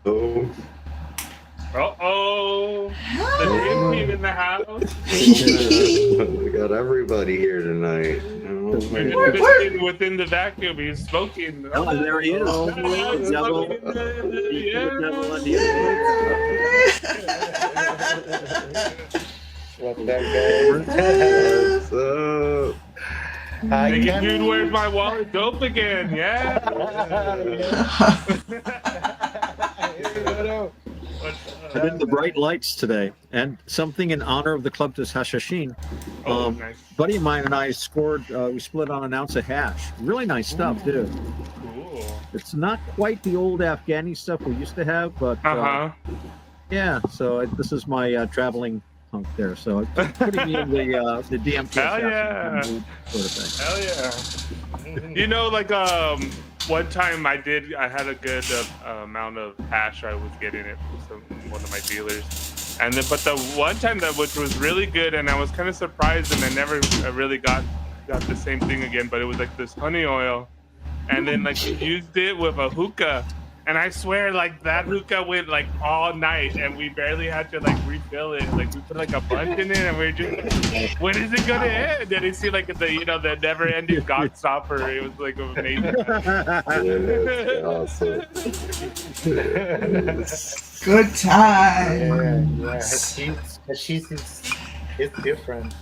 Oh. Uh-oh. The dream team in the house. We got everybody here tonight. Within the vacuum, he's smoking. Oh, there he is. Devil. What's that, guys? What's up? Hey, dude, where's my wallet? Dope again, yeah. I'm in the bright lights today, and something in honor of the Club des Hashashin. Nice. Buddy of mine and I scored. We split on an ounce of hash. Really nice stuff, too. Cool. It's not quite the old Afghani stuff we used to have, but yeah. So this is my traveling punk there. So I'm putting me in the DMT. Hell yeah. Sort of thing. Hell yeah. You know, like one time I had a good amount of hash. I was getting it from one of my dealers, and then but the one time which was really good, and I was kind of surprised, and I never really got the same thing again. But it was like this honey oil, and then like you used it with a hookah, and I swear like that hookah went like all night, and we barely had to like refill it. Like we put like a bunch in it, and we were just when is it gonna end? And it seemed like the never-ending Godstopper. It was like amazing. Awesome. Good times. Yeah. It's different.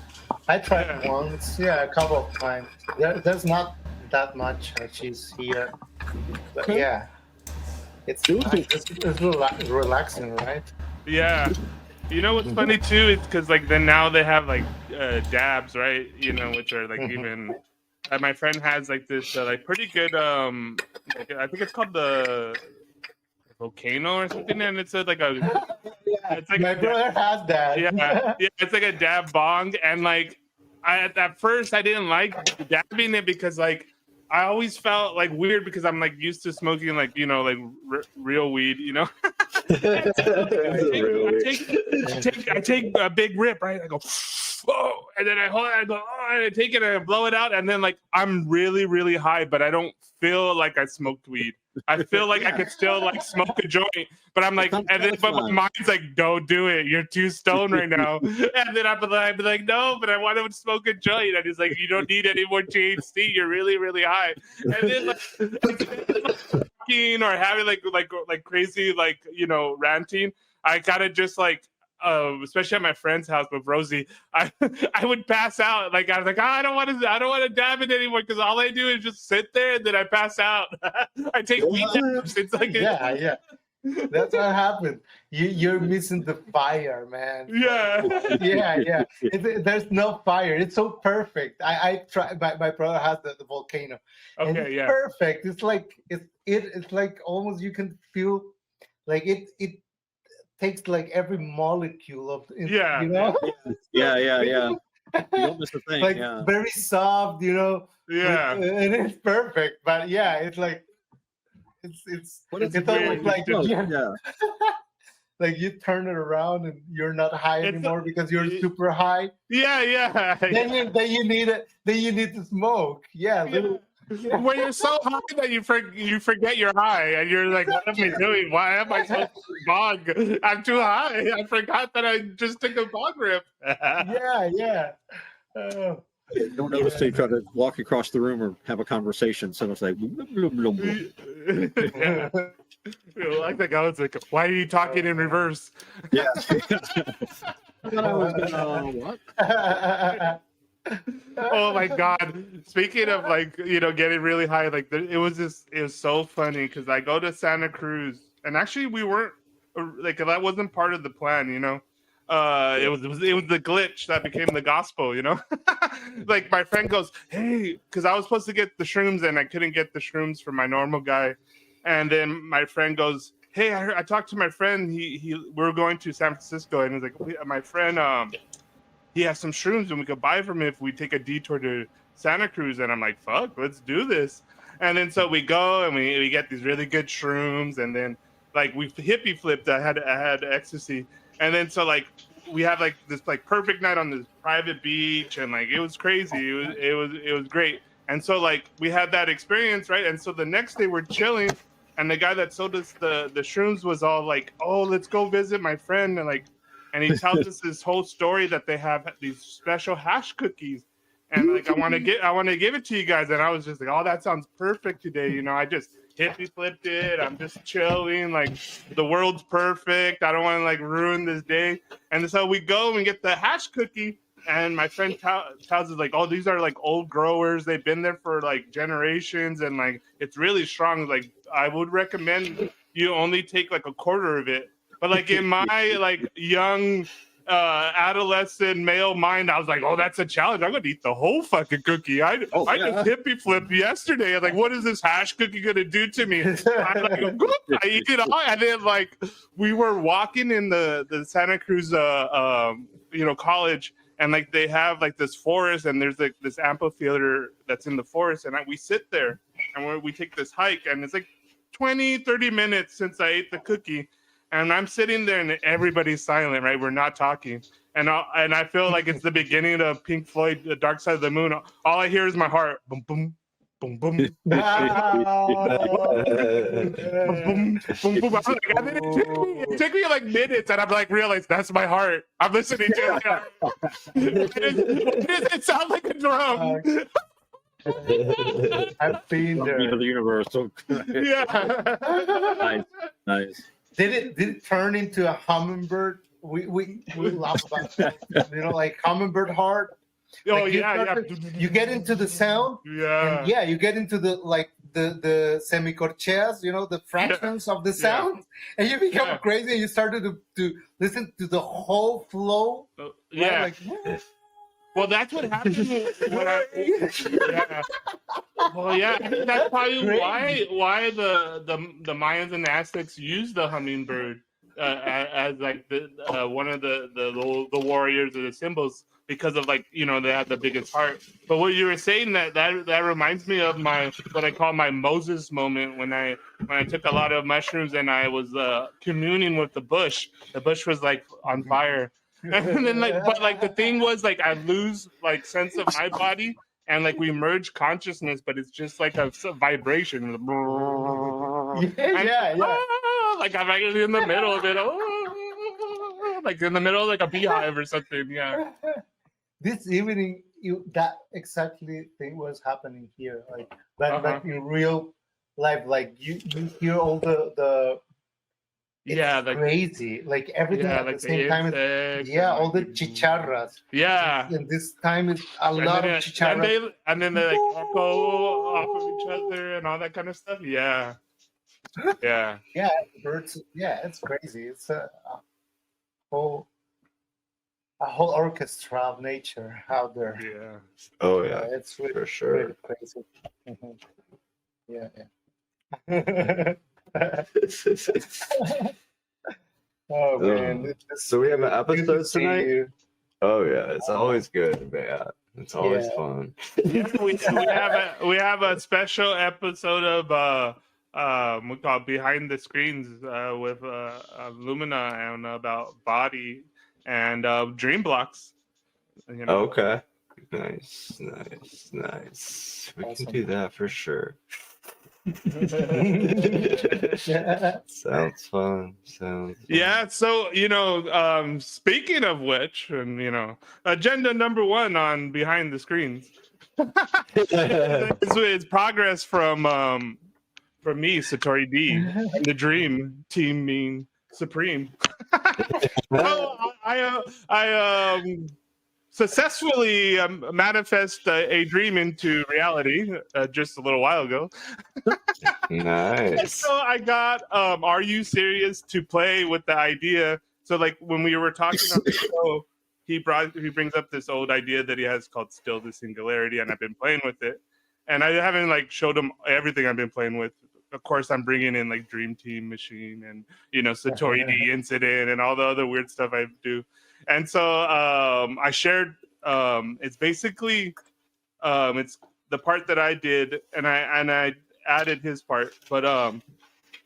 I tried it once, a couple of times. There's not that much cheese here, but yeah, it's nice. It's relaxing, right? Yeah. You know what's funny too? It's because like then now they have like dabs, right? You know, which are like even. My friend has like this like pretty good like, I think it's called the volcano or something, and it's like a. It's like my brother has that. Yeah, it's like a dab bong, and like at first I didn't like dabbing it because like I always felt like weird because I'm like used to smoking like like real weed, I take a big rip, right? I go, whoa, and then I hold it, I go, oh, and I take it and I blow it out, and then like I'm really, really high, but I don't feel like I smoked weed. I feel like I could still like smoke a joint, but I'm like, and then but my mind's like, don't do it. You're too stoned right now. And then I'd be like, no, but I want to smoke a joint. And he's like, you don't need any more THC. You're really, really high. And then like talking or having like crazy ranting, I gotta just like. Especially at my friend's house with Rosie, I would pass out. Like I was like, I don't want to dab it anymore because all I do is just sit there and then I pass out. I take weed dabs. It's like yeah. That's what happened. You're missing the fire, man. Yeah. There's no fire. It's so perfect. I try. My brother has the volcano. Okay, and it's perfect. It's like it's like almost you can feel like it takes like every molecule of it, Yeah. Yeah. You don't miss a thing. Like very soft, Yeah. And it's perfect. But yeah, it's like it's almost like like you turn it around and you're not high anymore because you're super high. Yeah. Then you need it. Then you need to smoke. Yeah. When you're so high that you forget you're high and you're like, what am I doing? Why am I smoking bong? I'm too high. I forgot that I just took a bong rip. Yeah. Don't notice they try to walk across the room or have a conversation. So it's like, Yeah. Like the guy was like, why are you talking in reverse? Yeah. I thought I was gonna what? Oh my god! Speaking of like getting really high, like it was so funny because I go to Santa Cruz and actually we weren't like that wasn't part of the plan, it was the glitch that became the gospel, Like my friend goes, hey, because I was supposed to get the shrooms and I couldn't get the shrooms for my normal guy, and then my friend goes, hey, I talked to my friend, we're going to San Francisco, and he's like, my friend he has some shrooms and we could buy from him if we take a detour to Santa Cruz. And I'm like, fuck, let's do this. And then so we go and we get these really good shrooms, and then like we hippie flipped. I had ecstasy, and then so like we had like this like perfect night on this private beach, and like it was crazy. It was great. And so like we had that experience, right? And so the next day we're chilling, and the guy that sold us the shrooms was all like, "Oh, let's go visit my friend," and he tells us this whole story that they have these special hash cookies, and like I want to give it to you guys, and I was just like, "Oh, that sounds perfect today," I just hippie flipped it. I'm just chilling, like the world's perfect. I don't want to like ruin this day, and so we go and get the hash cookie. And my friend tells us like, "Oh, these are like old growers. They've been there for like generations, and like it's really strong. Like I would recommend you only take like a quarter of it." But like in my like young adolescent male mind, I was like, "Oh, that's a challenge. I'm gonna eat the whole fucking cookie." I just hippie flipped yesterday. Like, what is this hash cookie gonna do to me? I eat it all, and then like we were walking in the Santa Cruz college. And like they have like this forest, and there's like this amphitheater that's in the forest, and we sit there and we take this hike, and it's like 20-30 minutes since I ate the cookie, and I'm sitting there and everybody's silent, right? We're not talking, and I feel like it's the beginning of Pink Floyd, The Dark Side of the Moon. All I hear is my heart, boom, boom, boom, boom, boom, boom, boom. And then it took me like minutes, and I'm like, realized that's my heart. I'm listening to it. It sounds like a drum. I've been there. The universal. Yeah. Nice. Did it turn into a hummingbird? We laugh about that. Like hummingbird heart. Oh like yeah. You get into the sound. Yeah. And you get into the semicorcheas, the fractions of the sound, and you become crazy, and you started to listen to the whole flow. Yeah. Right? Like, well, that's what happened when Well, yeah, I think that's probably why the Mayans and Aztecs used the hummingbird as like the one of the warriors or the symbols, because of like they have the biggest heart. But what you were saying that reminds me of what I call my Moses moment, when I took a lot of mushrooms and I was communing with the bush. The bush was like on fire. And then but the thing was like I lose like sense of my body, and like we merge consciousness, but it's just like a vibration. Like I'm like in the middle of it, like in the middle of like a beehive or something. Yeah. This evening, that exactly thing was happening here, like in real life. Like you hear all the it's crazy, like everything at the same time. All the chicharras. Yeah. And this time is a lot of chicharras. And then they like echo off of each other and all that kind of stuff. Yeah. Yeah. Yeah, birds. Yeah, it's crazy. It's a whole orchestra of nature out there. Yeah. Oh yeah. It's really, for sure. really crazy. Yeah. Oh man! So we have an episode tonight. Oh yeah, it's always good, man. It's always fun. Yeah, we have a special episode of we call it Behind the Screens with Lumina, and about body and dream blocks. Okay. Nice. We can do that for sure. Sounds fun. Yeah, so speaking of which, and agenda number 1 on Behind the Screens is progress from me, SatoriD, and the dream team being supreme. Well, I successfully manifest a dream into reality just a little while ago. Nice. So I got RU Sirius to play with the idea. So like when we were talking on the show, he brings up this old idea that he has called Still the Singularity, and I've been playing with it. And I haven't like showed him everything I've been playing with. Of course, I'm bringing in like Dream Team Machine and SatoriD Incident and all the other weird stuff I do. And so I shared. It's basically it's the part that I did, and I added his part. But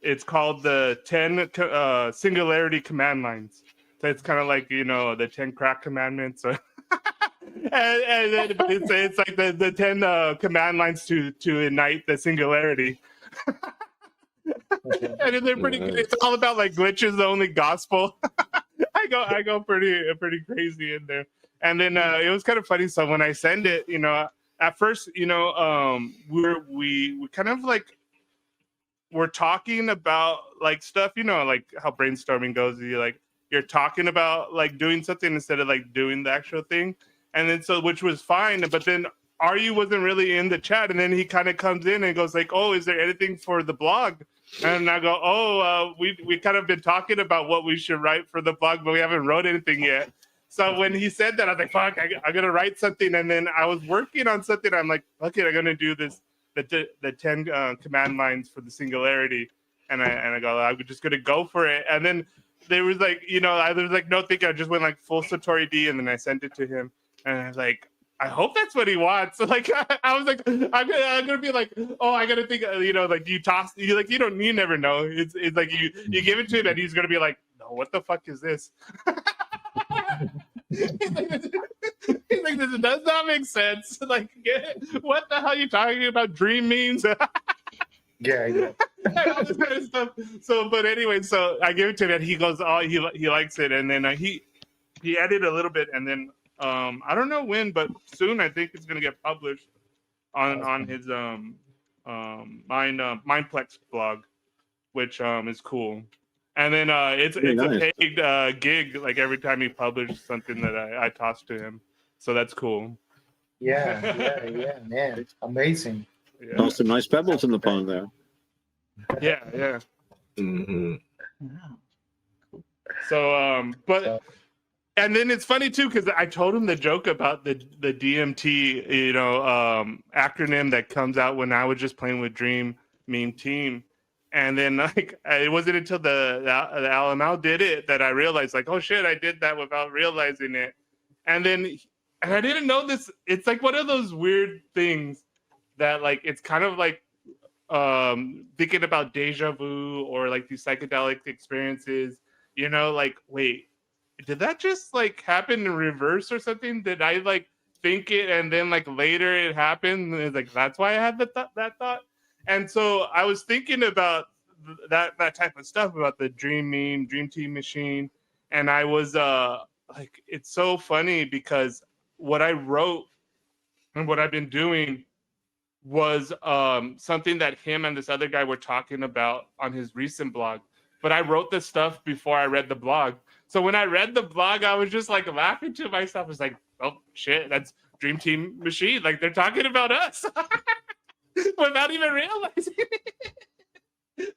it's called the 10 Singularity Command Lines. So it's kind of like the 10 crack commandments. and it's like the 10 command lines to ignite the singularity. And then they're pretty good. It's all about like glitches, the only gospel. I go pretty crazy in there. And then it was kind of funny. So when I send it, at first, we kind of like we're talking about like stuff, like how brainstorming goes. You're talking about like doing something instead of like doing the actual thing. And then which was fine, but then RU wasn't really in the chat, and then he kind of comes in and goes like, "Oh, is there anything for the blog?" And I go, "Oh, we kind of been talking about what we should write for the blog, but we haven't wrote anything yet." So when he said that, I was like, "Fuck, I'm gonna write something." And then I was working on something. I'm like, "Okay, I'm gonna do this the 10 command lines for the Singularity," and I go, "I'm just gonna go for it." And then there was like, I was like, "No, think." I just went like full SatoriD, and then I sent it to him, and I was like, I hope that's what he wants. So like, I was like, I'm gonna be like, oh, I gotta think, like you never know. It's like you give it to him and he's gonna be like, no, what the fuck is this? he's like, this does not make sense. Like, what the hell are you talking about? Dream memes? Yeah. All this kind of stuff. So, but anyway, so I give it to him and he goes, oh, he likes it, and then he added a little bit, and then. I don't know when, but soon I think it's gonna get published on his MindPlex blog, which is cool. And then it's nice. A paid gig, like every time he publishes something that I toss to him, so that's cool. Yeah, man, amazing. Yeah. Oh, some nice pebbles in the pond there. Yeah. Mm-hmm. So, but. And then it's funny too, because I told him the joke about the DMT, acronym that comes out when I was just playing with Dream Meme Team, and then like it wasn't until the LML did it that I realized like, oh shit, I did that without realizing it, and I didn't know this. It's like one of those weird things that like it's kind of like thinking about deja vu or like these psychedelic experiences, like wait. Did that just like happen in reverse or something? Did I like think it and then like later it happened? And it's like that's why I had that thought. And so I was thinking about that type of stuff about the dream team machine, and I was like, it's so funny because what I wrote and what I've been doing was something that him and this other guy were talking about on his recent blog. But I wrote this stuff before I read the blog. So when I read the blog, I was just like laughing to myself. I was like, oh shit, that's Dream Team Machine. Like they're talking about us without even realizing it.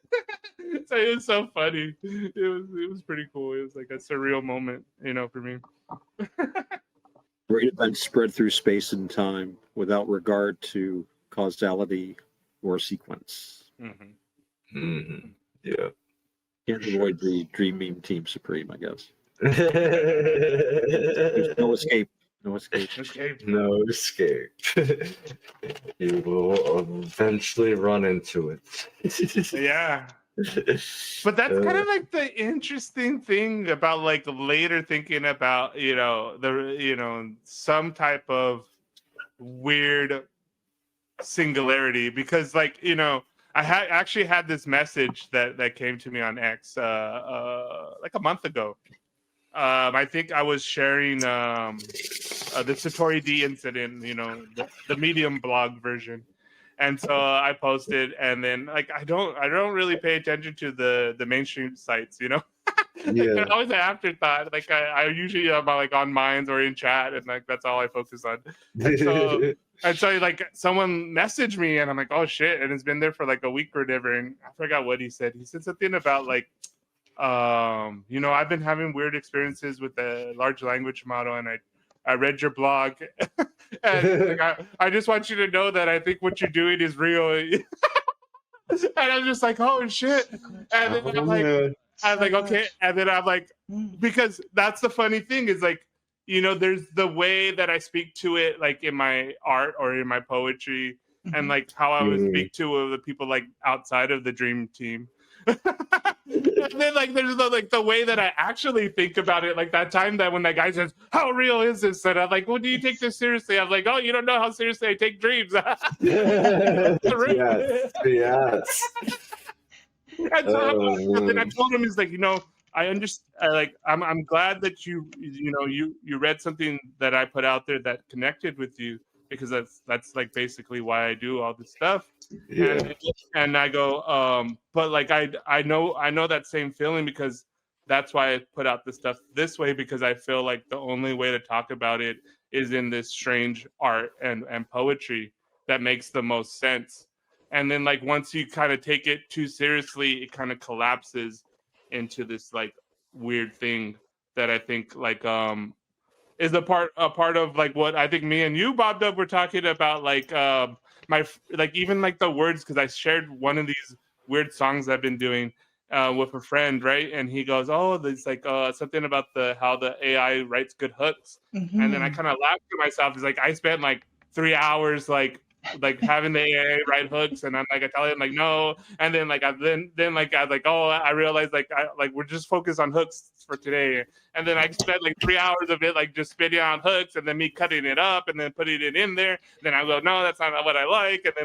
So it was so funny. It was pretty cool. It was like a surreal moment, for me. Great events spread through space and time without regard to causality or sequence. Mm-hmm. Mm-hmm. Yeah. Can't avoid the Dream Meme Team Supreme, I guess. There's no escape. No escape. No escape. You will eventually run into it. Yeah. But that's kind of like the interesting thing about like later thinking about, some type of weird singularity, because like, I actually had this message that came to me on X like a month ago. I think I was sharing the SatoriD incident, the Medium blog version, and so I posted, and then like I don't really pay attention to the mainstream sites, Yeah. They're always an afterthought. Like I usually am like on Minds or in chat, and like that's all I focus on. And so like someone messaged me and I'm like, oh shit, and it's been there for like a week or whatever, and I forgot what he said. He said something about like I've been having weird experiences with the large language model, and I read your blog and like, I just want you to know that I think what you're doing is real. And I'm just like, oh shit. And then I'm like, okay, and then I'm like, because that's the funny thing is like, there's the way that I speak to it, like in my art or in my poetry, and like how I would speak to the people like outside of the Dream Team. And then like there's the way that I actually think about it, like that time that when that guy says, "How real is this?" and I'm like, "Well, do you take this seriously?" I'm like, "Oh, you don't know how seriously I take dreams." Yes. And so then I told him, he's like, I understand. Like, I'm glad that you read something that I put out there that connected with you, because that's like basically why I do all this stuff. Yeah. And I go, but like I know that same feeling, because that's why I put out the stuff this way, because I feel like the only way to talk about it is in this strange art and poetry that makes the most sense. And then like once you kind of take it too seriously, it kind of collapses into this like weird thing that I think like is a part of like what I think me and you, bobdub, were talking about, like even like the words, because I shared one of these weird songs I've been doing with a friend, right? And he goes, "Oh, there's like something about how the AI writes good hooks," and then I kind of laughed to myself. It's like I spent like 3 hours like having the AI write hooks, and I'm like, I tell him like no, and then like I was like, oh, I realized like we're just focused on hooks for today, and then I spent like 3 hours of it like just spitting on hooks, and then me cutting it up and then putting it in there. Then I go, no, that's not what I like, and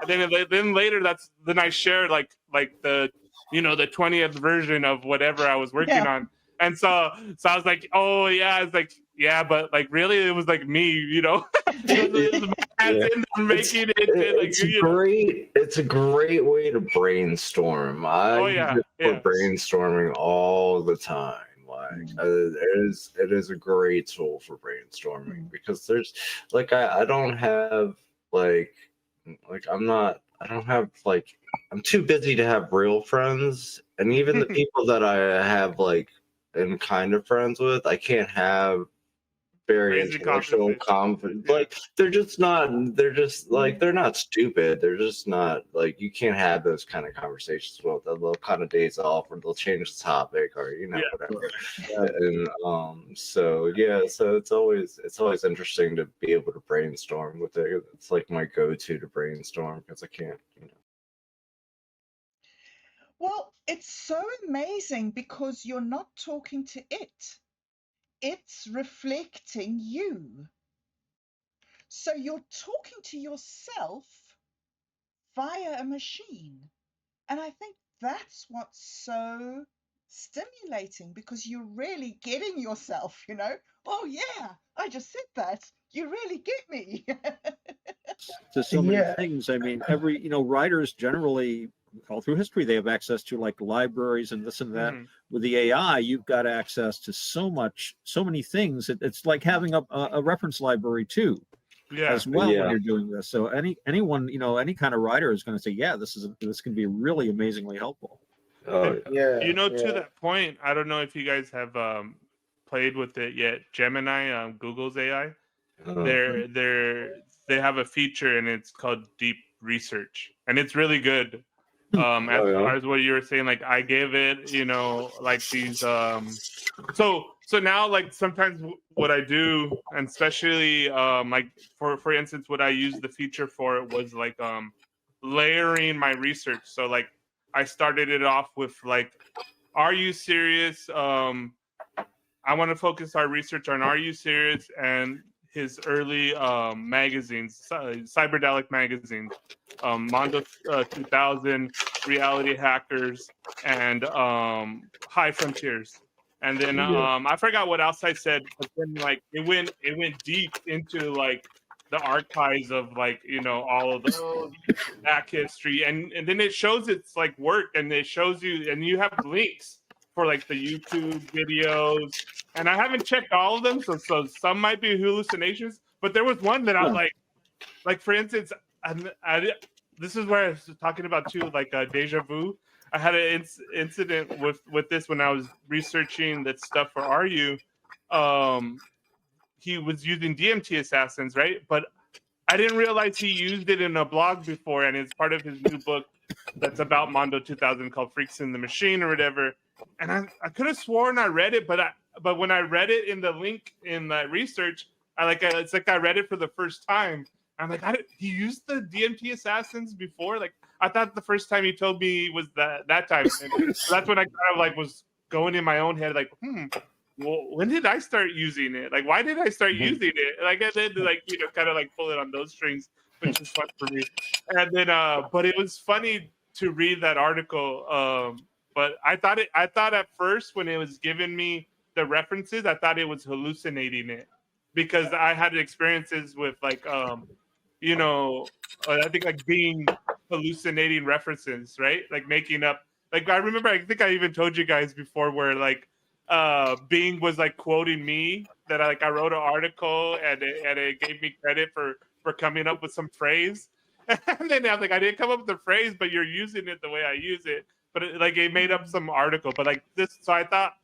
then later then I shared like the the 20th version of whatever I was working on. And so I was like, oh yeah, it's like, yeah, but like really it was like me, making it. It's a great way to brainstorm. I use it for brainstorming all the time. Like it is a great tool for brainstorming, because there's like I don't have I'm too busy to have real friends, and even the people that I have like am kind of friends with, I can't have very intellectual confidence. Like they're not stupid. They're just not like, you can't have those kind of conversations. Well, they'll kind of days off, or they'll change the topic, or whatever. And so it's always interesting to be able to brainstorm with it. It's like my go-to to brainstorm, because I can't. Well, it's so amazing because you're not talking to it. It's reflecting you. So you're talking to yourself via a machine. And I think that's what's so stimulating, because you're really getting yourself, oh yeah, I just said that. You really get me. There's so many things. I mean, every, writers generally, all through history, they have access to like libraries and this and that. With the AI, you've got access to so many things. It's like having a reference library too, as well when you're doing this. So anyone, any kind of writer is going to say, yeah, this can be really amazingly helpful. To that point, I don't know if you guys have played with it yet. Gemini, Google's AI, they have a feature, and it's called Deep Research, and it's really good. As far as what you were saying, like I gave it, like these so now like sometimes what I do, and especially like for instance, what I used the feature for was like layering my research. So like I started it off with like, RU Sirius, I want to focus our research on RU Sirius and his early magazines, cyberdelic magazines, Mondo 2000, Reality Hackers, and High Frontiers. And then I forgot what else I said, but then like it went deep into like the archives of like all of the back history, and then it shows its like work, and it shows you, and you have links for like the YouTube videos, and I haven't checked all of them, so some might be hallucinations, but there was one that I'm like for instance, this is where I was talking about too, like deja vu. I had an incident with this when I was researching that stuff for RU. He was using DMT assassins, right? But I didn't realize he used it in a blog before, and it's part of his new book that's about Mondo 2000 called Freaks in the Machine or whatever. And I could have sworn I read it, but when I read it in the link in that research, it's like I read it for the first time. I'm like, he used the DMT assassins before? Like, I thought the first time he told me was that time. And so that's when I kind of like was going in my own head, like, well, when did I start using it? Like, why did I start using it? Like, I did like, kind of like pull it on those strings, which is fun for me. And then, but it was funny to read that article. But I thought at first when it was giving me the references, I thought it was hallucinating it because I had experiences with like you know, I think like being hallucinating references, right? Like making up. Like I remember, I think I even told you guys before where like Bing was like quoting me that I wrote an article and it gave me credit for coming up with some phrase. And then I was like, I didn't come up with the phrase, but you're using it the way I use it. But it made up some article. But like this, so I thought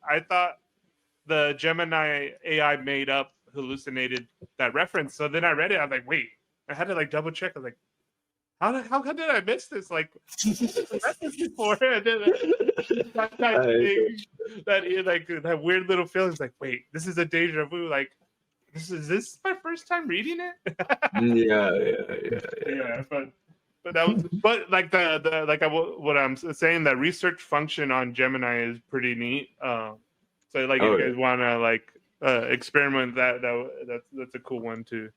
the Gemini AI made up hallucinated that reference. So then I read it. I was like, wait, I had to like double check. I was like, how did I miss this? Like before, and then that weird little feeling. It's like, wait, this is a deja vu. Like, is this my first time reading it? Yeah. But that was, but like what I'm saying, that research function on Gemini is pretty neat. So like, if you guys want to like experiment that's a cool one to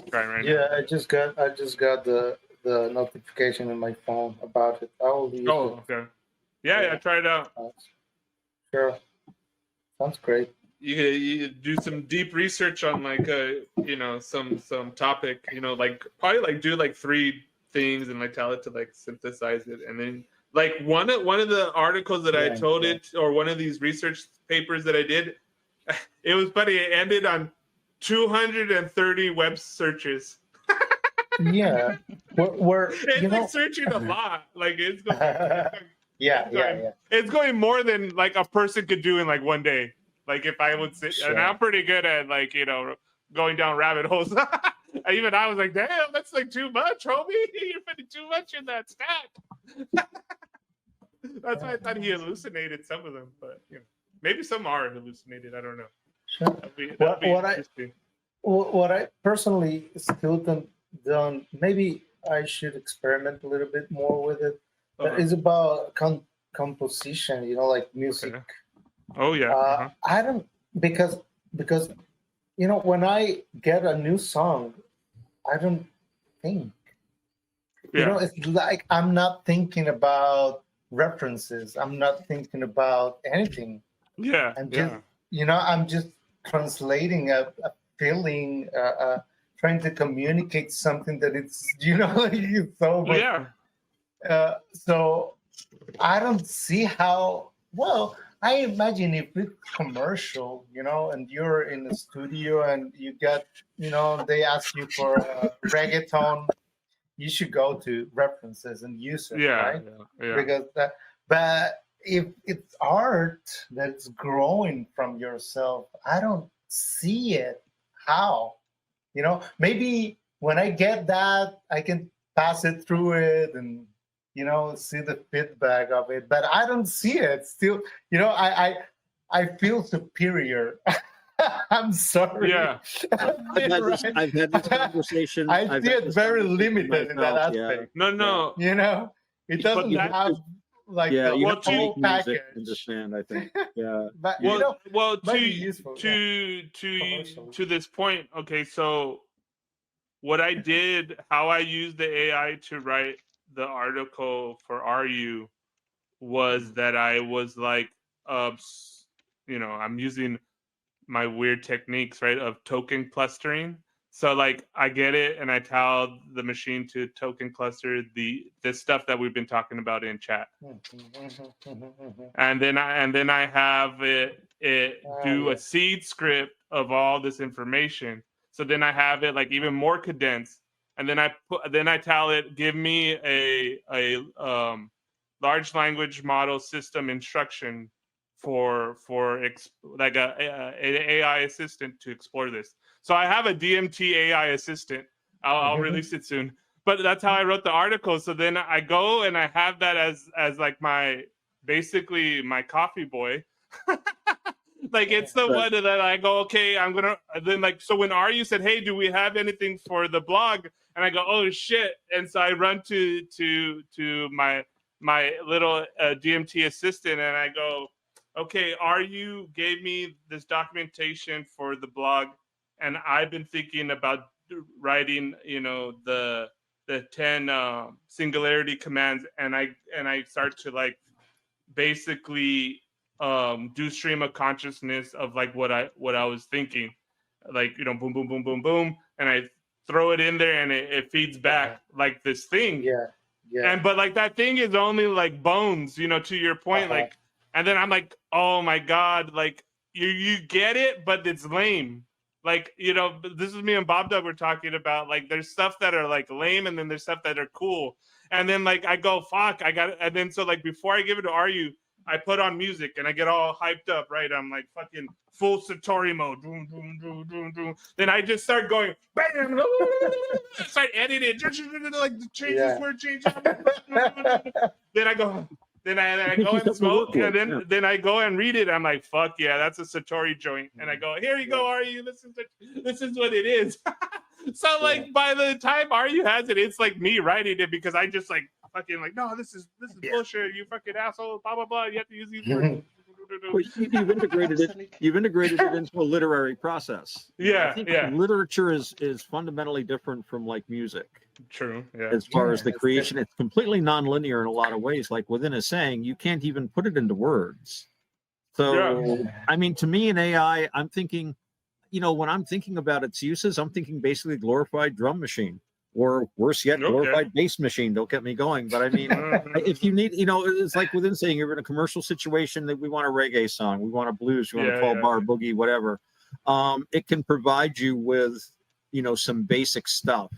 try right now. Yeah, I just got the notification in my phone about it. I will use it. Okay. Yeah, try it out. Sure. Sounds great. You do some deep research on like some topic, like probably like do like 3 things and like tell it to like synthesize it, and then like one of the articles that I told it, or one of these research papers that I did, it was funny. It ended on 230 web searches. Yeah, it's like searching a lot. Like it's going, it's going more than like a person could do in like one day. Like if I would sit, and I'm pretty good at like going down rabbit holes. Even I was like, damn, that's like too much, homie. You're putting too much in that stack. That's why I thought he hallucinated some of them, but maybe some are hallucinated. I don't know. Sure. What I personally still don't. Maybe I should experiment a little bit more with it. It's about composition, like music. Okay. Oh yeah. I don't because when I get a new song, I don't think. It's like I'm not thinking about references. I'm not thinking about anything. Yeah. I'm just I'm just translating a feeling, trying to communicate something that it's so much. Yeah. So I don't see how. Well, I imagine if it's commercial, and you're in the studio and you get, they ask you for reggaeton, you should go to references and use it, right? Yeah. Because but if it's art that's growing from yourself, I don't see it. How? Maybe when I get that, I can pass it through it and see the feedback of it, but I don't see it still. I feel superior. I'm sorry. Yeah. I've had this conversation. I see it very limited in that aspect. No. It doesn't have like the whole package. Understand, I think. Yeah. But to this point, okay, so what I did, how I used the AI to write the article for RU was that I was like, I'm using my weird techniques, right, of token clustering. So like I get it and I tell the machine to token cluster the stuff that we've been talking about in chat. And then I have it do a seed script of all this information. So then I have it like even more condensed. And then I tell it, give me a large language model system instruction for like a AI assistant to explore this. So I have a DMT AI assistant. I'll release it soon. But that's how I wrote the article. So then I go and I have that as like basically my coffee boy. Like it's the one that I go, okay, I'm gonna then like, so when RU said, hey, do we have anything for the blog? And I go, oh shit. And so I run to my little DMT assistant and I go, okay, RU gave me this documentation for the blog, and I've been thinking about writing, the the 10 singularity commands, and I start to like basically do stream of consciousness of like what I was thinking, like, you know, boom, boom, boom, boom, boom, and I throw it in there, and it feeds back like this thing. And but like that thing is only like bones, you know, to your point, like, and then I'm like, oh my god, like you get it, but it's lame. Like, you know, this is me and bobdub were talking about, like, there's stuff that are like lame, and then there's stuff that are cool. And then like I go, fuck, I got it. And then so like before I give it to RU, I put on music and I get all hyped up, right? I'm like fucking full Satori mode. Boom, boom, boom, boom, boom. Then I just start going, bam, start editing, like the changes, word changes. Then I go, then I go and smoke, and then I go and read it. I'm like, fuck yeah, that's a Satori joint. And I go, here you go, RU. This is what it is. So like by the time RU has it, it's like me writing it, because I just like fucking like, no, this is bullshit, you fucking asshole, blah blah blah. You have to use these words. Well, you've integrated it. You've integrated it into a literary process. I think literature is fundamentally different from like music. True. Yeah. As far as the creation, it's completely nonlinear in a lot of ways. Like within a saying, you can't even put it into words. So, I mean, to me, in AI, I'm thinking, you know, when I'm thinking about its uses, I'm thinking basically glorified drum machine, or worse yet, glorified bass machine. Don't get me going. But I mean, if you need, you know, it's like within saying, you're in a commercial situation that we want a reggae song, we want a blues, we want a 12-bar boogie, whatever. It can provide you with, you know, some basic stuff.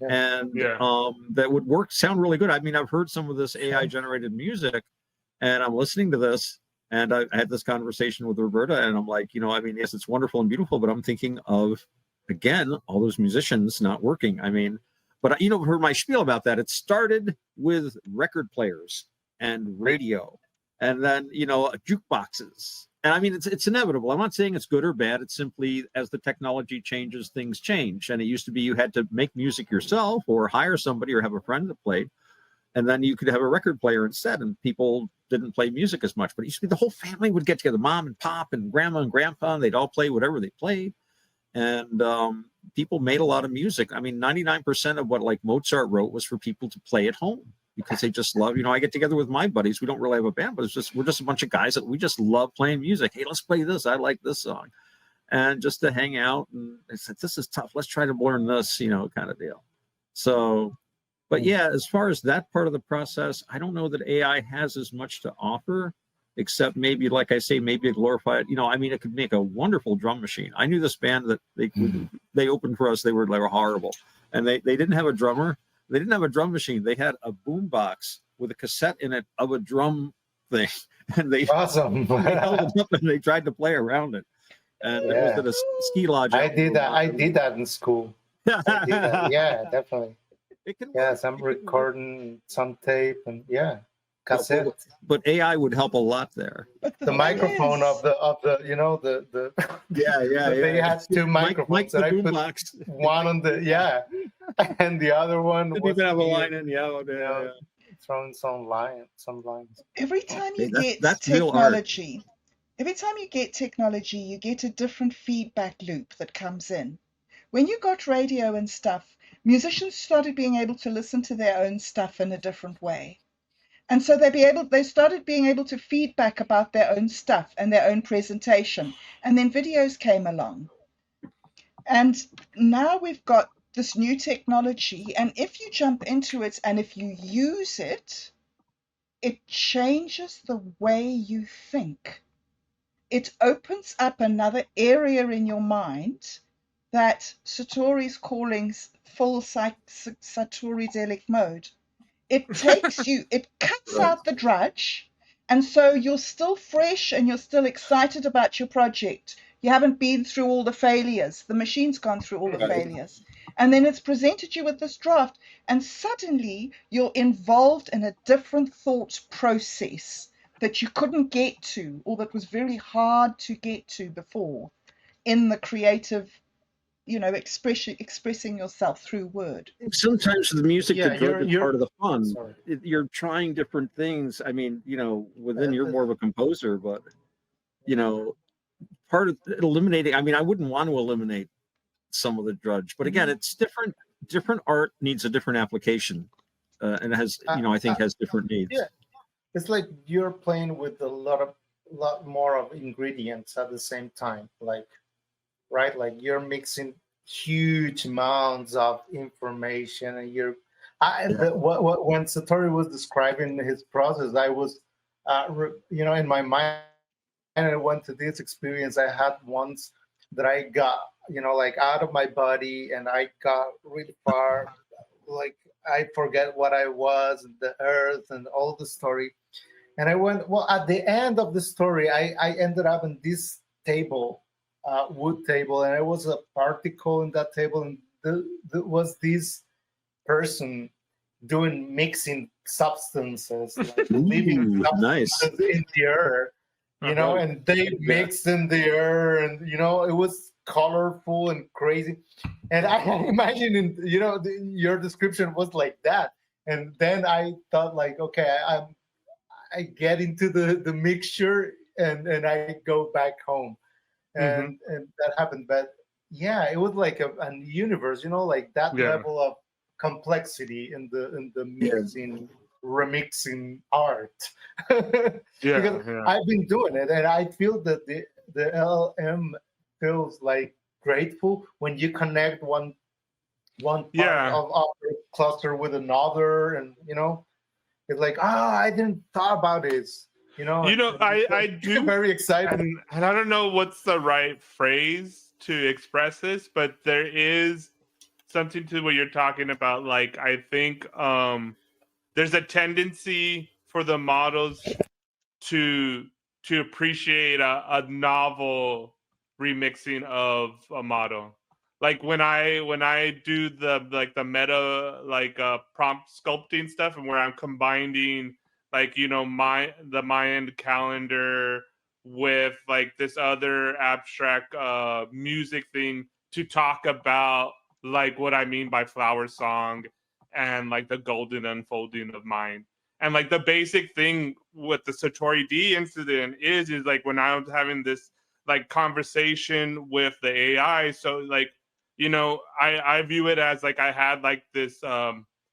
And that would sound really good. I mean, I've heard some of this AI generated music, and I'm listening to this, and I had this conversation with Roberta, and I'm like, you know, I mean, yes, it's wonderful and beautiful, but I'm thinking of, again, all those musicians not working. I mean, but you know, for my spiel about that, it started with record players and radio, and then, you know, jukeboxes. And I mean, it's inevitable. I'm not saying it's good or bad. It's simply, as the technology changes, things change. And it used to be you had to make music yourself, or hire somebody, or have a friend that played. And then you could have a record player instead, and people didn't play music as much. But it used to be the whole family would get together, mom and pop and grandma and grandpa, and they'd all play whatever they played. And people made a lot of music. I mean, 99% of what like Mozart wrote was for people to play at home, because they just love, you know, I get together with my buddies. We don't really have a band, but we're just a bunch of guys that we just love playing music. Hey, let's play this. I like this song. And just to hang out, and it's like, this is tough. Let's try to learn this, you know, kind of deal. So, but yeah, as far as that part of the process, I don't know that AI has as much to offer, except maybe, like I say, maybe a glorified, you know, I mean, it could make a wonderful drum machine. I knew this band that they opened for us. They were horrible. And they didn't have a drummer. They didn't have a drum machine. They had a boom box with a cassette in it of a drum thing. And they held it up and they tried to play around it. And it was at a ski lodge. I did that in school. I did that. Yeah, definitely. It can I'm recording some tape, and cassette. But AI would help a lot there. The microphone of the you know, the they had two microphones that I put box. One on the and the other one didn't even have a line in throwing some lines. Every time you get technology, you get a different feedback loop that comes in. When you got radio and stuff, musicians started being able to listen to their own stuff in a different way. And so they started being able to feedback about their own stuff and their own presentation. And then videos came along. And now we've got this new technology. And if you jump into it and if you use it, it changes the way you think. It opens up another area in your mind that Satori's calling full Satoridelic mode. It takes you, it cuts out the drudge, and so you're still fresh and you're still excited about your project. You haven't been through all the failures. The machine's gone through all the failures. And then it's presented you with this draft, and suddenly you're involved in a different thought process that you couldn't get to, or that was very hard to get to before in the creative, you know, expressing yourself through word. Sometimes the music is part of the fun. You're trying different things. I mean, you know, you're more of a composer, but, you know, part of eliminating, I mean, I wouldn't want to eliminate some of the drudge, but again, it's different. different art needs a different application, and it has, I think has different needs. Yeah, it's like you're playing with a lot more of ingredients at the same time, like, right? Like you're mixing huge amounts of information, and when Satori was describing his process, I was, in my mind, I went to this experience I had once that I got, like out of my body, and I got really far, like I forget what I was, the earth, and all the story. And I went, well, at the end of the story, I ended up in this table, wood table, and it was a particle in that table, and there was this person mixing substances, like living substances in the air, and they mixed in the air, and it was colorful and crazy. And I imagine, your description was like that. And then I thought, like, okay, I get into the mixture, and I go back home, and that happened. But yeah, it was like a universe, like that level of complexity in the mixing, remixing art. Because I've been doing it, and I feel that the LLM feels like grateful when you connect one part of the cluster with another, and it's like, I didn't thought about this. I do very excited, and I don't know what's the right phrase to express this, but there is something to what you're talking about. Like, I think there's a tendency for the models to appreciate a novel remixing of a model. Like when I do the meta prompt sculpting stuff, and where I'm combining the Mayan calendar with like this other abstract music thing to talk about like what I mean by flower song and like the golden unfolding of mind. And like the basic thing with the SatoriD incident is like when I was having this like conversation with the AI, so like I view it as like I had like this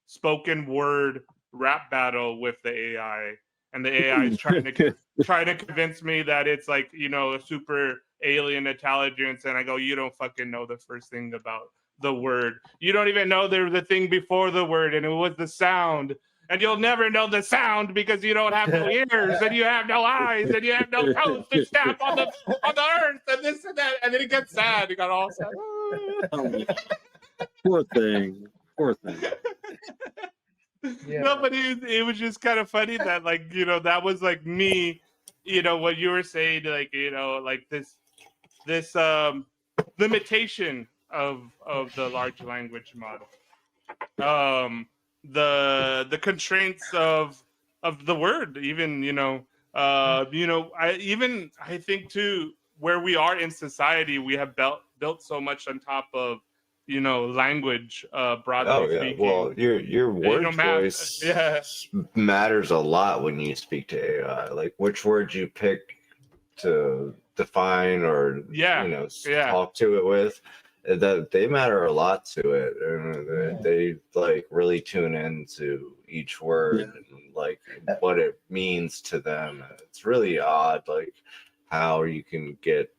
spoken word rap battle with the AI, and the AI is trying to convince me that it's like a super alien intelligence, and I go, you don't fucking know the first thing about the word. You don't even know there was a thing before the word, and it was the sound. And you'll never know the sound because you don't have no ears, and you have no eyes, and you have no toes to stamp on the earth, and this and that. And then it gets sad. It got all sad. Poor thing. Yeah. No, but it was just kind of funny that like that was like me, what you were saying, like like this limitation of the large language model. The constraints of the word, even I think too, where we are in society, we have built so much on top of language, broadly speaking. Well, your word choice matters a lot when you speak to AI. Like which words you pick to define or talk to it with, that they matter a lot to it, and they like really tune into each word and like what it means to them. It's really odd, like how you can get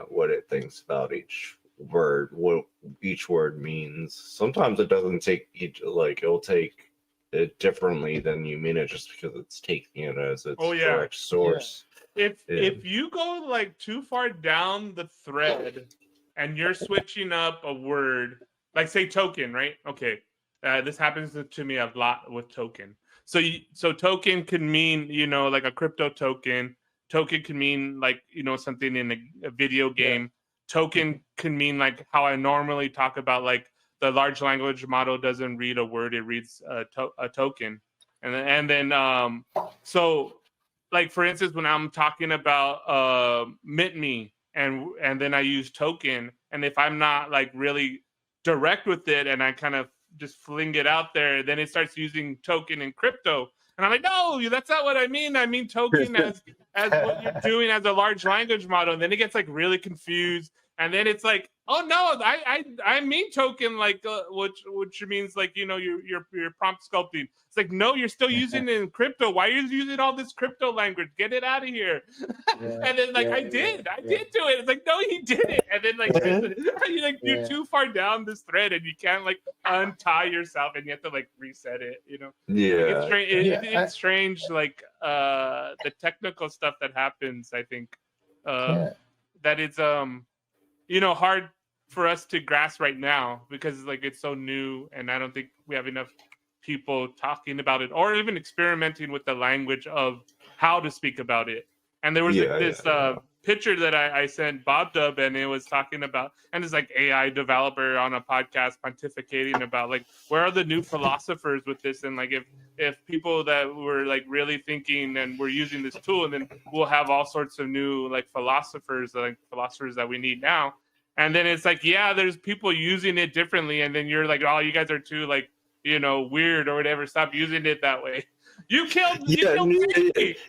what it thinks about each word, what each word means. Sometimes it doesn't take it'll take it differently than you mean it, just because it's taking it as its direct source. If you go like too far down the thread and you're switching up a word, like say token, right? Okay, this happens to me a lot with token. So token can mean like a crypto token. Token can mean like something in a video game. Token can mean like how I normally talk about, like the large language model doesn't read a word, it reads a token. And then so like for instance, when I'm talking about mint me and then I use token, and if I'm not like really direct with it and I kind of just fling it out there, then it starts using token and crypto. And I'm like, no, that's not what I mean. I mean token as what you're doing as a large language model. And then it gets like really confused. And then it's like Oh no, I mean token like which means like your prompt sculpting. It's like no, you're still using it in crypto. Why are you using all this crypto language? Get it out of here. And then like I did do it. It's like no, he didn't. And then like you're too far down this thread and you can't like untie yourself and you have to like reset it. Yeah. It's strange like the technical stuff that happens. I think that it's hard for us to grasp right now because like it's so new and I don't think we have enough people talking about it or even experimenting with the language of how to speak about it. And there was this picture that I sent bobdub and it was talking about, and it's like AI developer on a podcast pontificating about like where are the new philosophers with this, and like if people that were like really thinking and we're using this tool, and then we'll have all sorts of new like philosophers that we need now. And then it's like, yeah, there's people using it differently. And then you're like, oh, you guys are too like, weird or whatever. Stop using it that way. You killed Bing.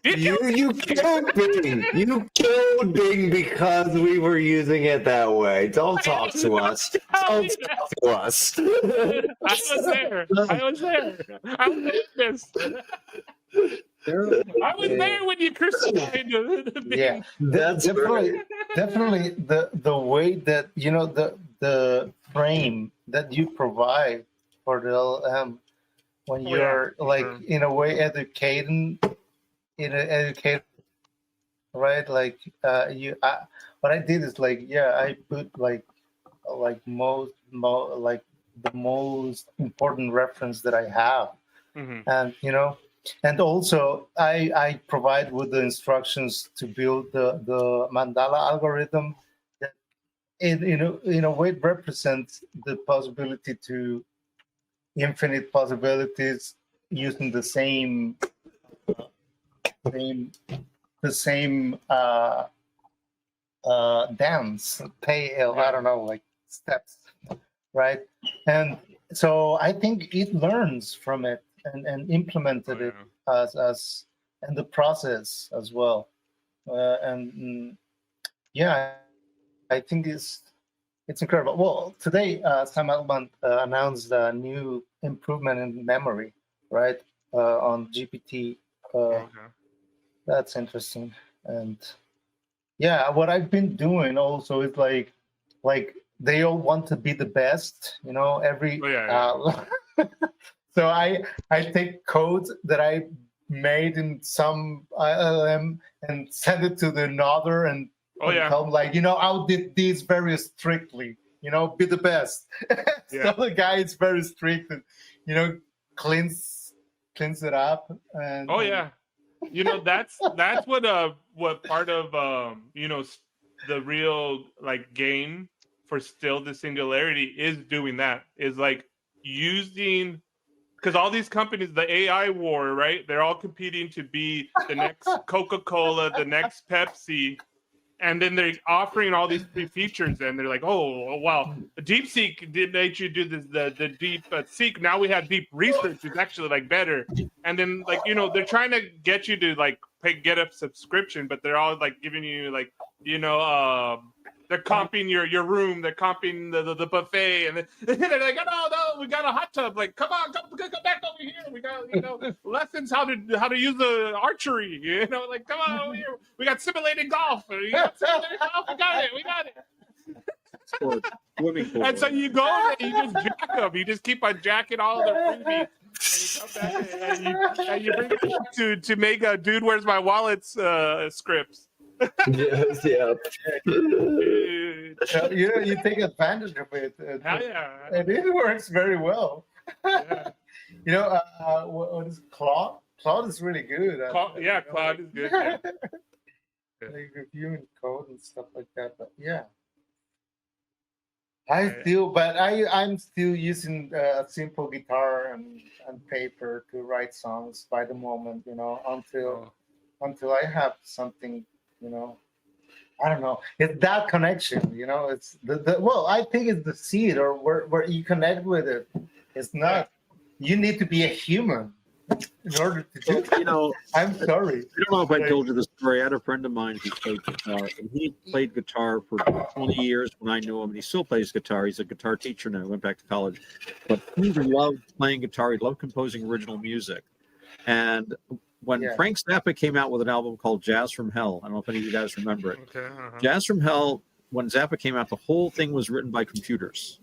You killed Bing. You killed Bing because we were using it that way. Don't talk to us. Don't talk to us. I was there. I was witness. I was there when you crucified Bing. Yeah, that's definitely the way that the frame that you provide for the LLM when you're in a way educating, right? Like what I did is like I put like the most important reference that I have, and and also I provide with the instructions to build the mandala algorithm that in a way represents the possibility to infinite possibilities using the same dance, I don't know, like steps, right? And so I think it learns from it and implemented it as in the process as well. I think it's incredible. Well, today Sam Altman announced a new improvement in memory, right, on GPT. That's interesting. And what I've been doing also is like they all want to be the best, so I take code that I made in some LLM and send it to another and tell them like, I did this very strictly, be the best. So the guy is very strict and, cleans it up. And that's what part of the real like game for still the Singularity is doing that, is like using, because all these companies, the AI war, right? They're all competing to be the next Coca-Cola, the next Pepsi. And then they're offering all these free features, and they're like, "Oh, wow, DeepSeek did make you do this, the deep seek. Now we have deep research. It's actually like better." And then like they're trying to get you to like get a subscription, but they're all like giving you like they're comping your room, they're comping the buffet, and then they're like, "Oh no, we got a hot tub. Like, come on, come back over here. We got lessons how to use the archery. Like come on over here. We got simulated golf. We got it. And so you go and you just jack them. You just keep on jacking all of their freebies, and you come back and you bring it back to make a dude, where's my wallets scripts. Yes, yeah. You take advantage of it. And it works very well. Yeah. What is Claude? Claude is really good. Claude is good. Yeah. Like reviewing code and stuff like that. But I'm still using a simple guitar and paper to write songs by the moment. Until I have something. I don't know. It's that connection, it's I think it's the seed or where you connect with it. It's not, you need to be a human in order to do that. You know, I'm sorry. I don't know if I told you the story. I had a friend of mine who played guitar, and he played guitar for 20 years when I knew him, and he still plays guitar. He's a guitar teacher now. He went back to college. But he loved playing guitar. He loved composing original music. And when Frank Zappa came out with an album called Jazz from Hell, I don't know if any of you guys remember it. Okay, Jazz from Hell, when Zappa came out, the whole thing was written by computers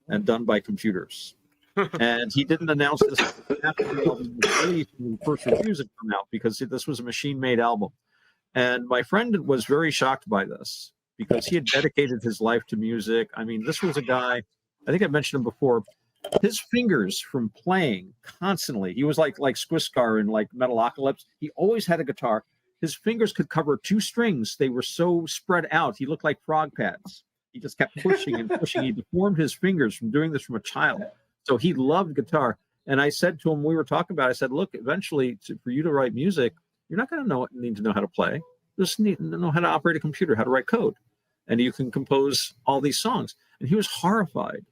and done by computers. And he didn't announce this after the album was released when the first reviews had come out, because this was a machine-made album. And my friend was very shocked by this because he had dedicated his life to music. I mean, this was a guy, I think I mentioned him before, his fingers from playing constantly, he was like Squiskar in like Metalocalypse. He always had a guitar. His fingers could cover 2 strings. They were so spread out. He looked like frog pads. He just kept pushing and pushing. He deformed his fingers from doing this from a child. So he loved guitar. And I said to him, we were talking about it, I said, look, eventually for you to write music, you're not going to need to know how to play. You just need to know how to operate a computer, how to write code. And you can compose all these songs. And he was horrified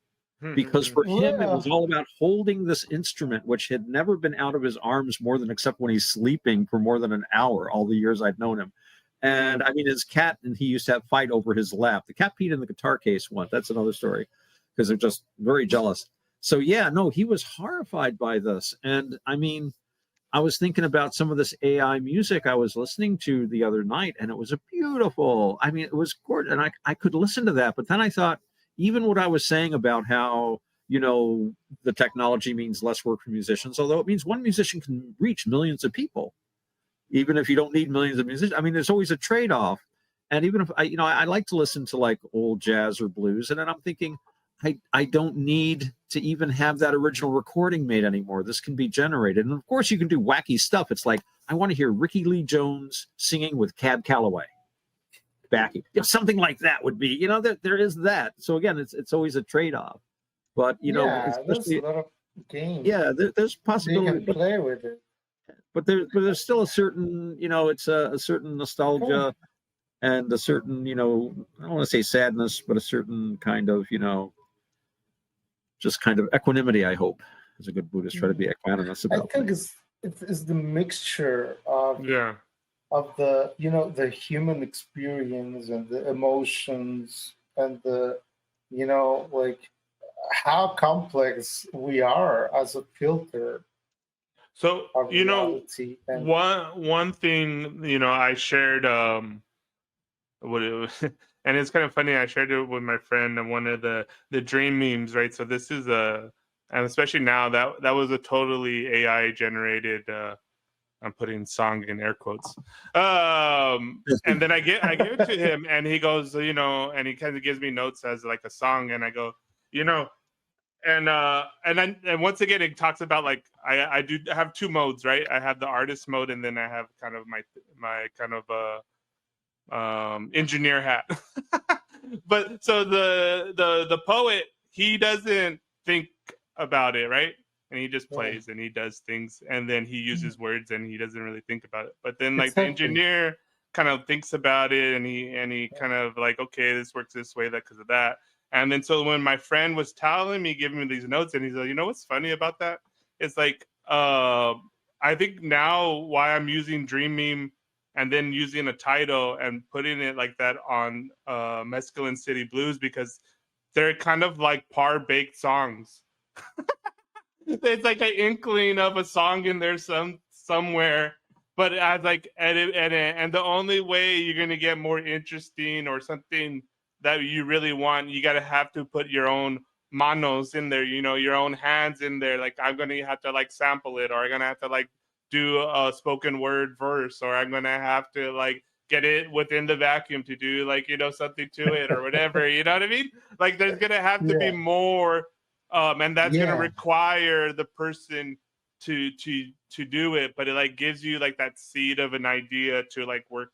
because for him, it was all about holding this instrument, which had never been out of his arms more than except when he's sleeping for more than an hour, all the years I'd known him. And I mean, his cat and he used to have fight over his lap. The cat peed in the guitar case once. That's another story because they're just very jealous. So yeah, no, he was horrified by this. And I mean, I was thinking about some of this AI music I was listening to the other night, and it was a beautiful, I mean, it was gorgeous. And I could listen to that. But then I thought, even what I was saying about how, you know, the technology means less work for musicians, although it means one musician can reach millions of people, even if you don't need millions of musicians. I mean, there's always a trade-off. And even if I like to listen to like old jazz or blues, and then I'm thinking, I don't need to even have that original recording made anymore. This can be generated. And of course you can do wacky stuff. It's like, I want to hear Ricky Lee Jones singing with Cab Calloway backing. Something like that would be, there is that. So again, it's always a trade-off. But, there's a lot of games. Yeah, there's possibility. You can play with it. But there's still a certain, it's a certain nostalgia and a certain, I don't want to say sadness, but a certain kind of, just kind of equanimity, I hope, as a good Buddhist, try to be equanimous about I think it's the mixture of the, the human experience and the emotions and the, like how complex we are as a filter. So, one thing, I shared, what it was, and it's kind of funny. I shared it with my friend and one of the dream memes, right? So this is and especially now that was a totally AI generated. I'm putting song in air quotes. And then I give it to him, and he goes, and he kind of gives me notes as like a song, and I go, and once again it talks about like I do have 2 modes, right? I have the artist mode, and then I have kind of my kind of engineer hat. But so the poet, he doesn't think about it, right? And he just plays and he does things, and then he uses words and he doesn't really think about it. But then like the engineer kind of thinks about it, and he kind of like, okay, this works this way, that because of that. And then so when my friend was telling me, giving me these notes, and he's like, what's funny about that? It's like I think now why I'm using Dream Meme and then using a title and putting it like that on Mescaline City Blues, because they're kind of like par-baked songs. It's like an inkling of a song in there somewhere, but as like edit, and the only way you're gonna get more interesting or something that you really want, you gotta have to put your own manos in there, your own hands in there. Like I'm gonna have to like sample it, or I'm gonna have to like do a spoken word verse, or I'm gonna have to like get it within the vacuum to do like something to it or whatever. You know what I mean? Like there's gonna have to be more. And that's going to require the person to do it, but it like gives you like that seed of an idea to like work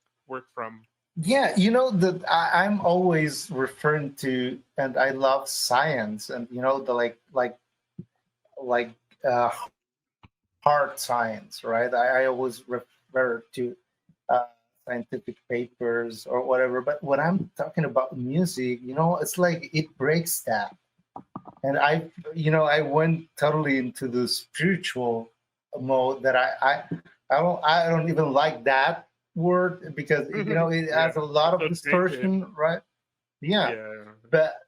from. Yeah, that I'm always referring to, and I love science, and the hard science, right? I always refer to scientific papers or whatever. But when I'm talking about music, it's like it breaks that. And I went totally into the spiritual mode that I don't even like that word because it has a lot of distortion, right? Yeah. But